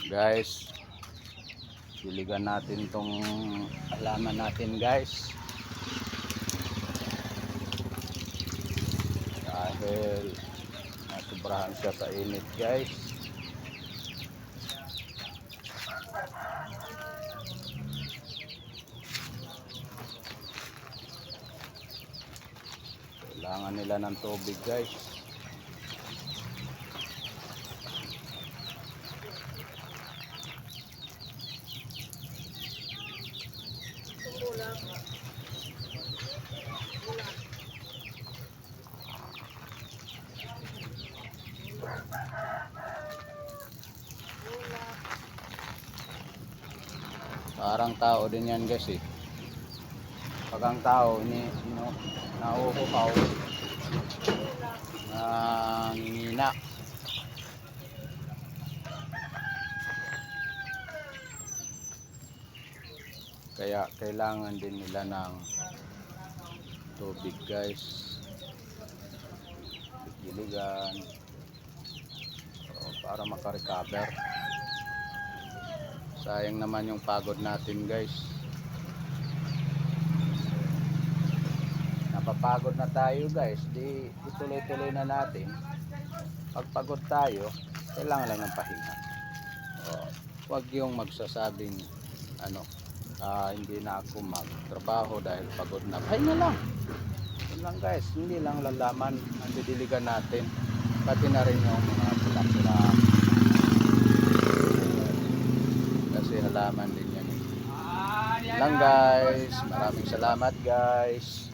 Guys, diligan natin tong halaman natin guys, dahil nasubrahan siya sa init guys. Kailangan nila ng tubig guys. Parang tao din yan guys eh. Pag ang tao nauuhaw, nangingina. Kaya kailangan din nila ng tubig guys. Diligan para makarecover. Sayang naman yung pagod natin guys. Napapagod na tayo guys. Di tuloy-tuloy na natin. Pag pagod tayo, kailangan lang ng pahinga. Huwag yung magsasabing hindi na ako magtrabaho dahil pagod na. Pahinga lang. Yun lang guys. Hindi lang lalaman ang didiligan natin. Pati na rin yung mga sila. Kasi halaman din yan. Yun lang guys. Maraming salamat guys.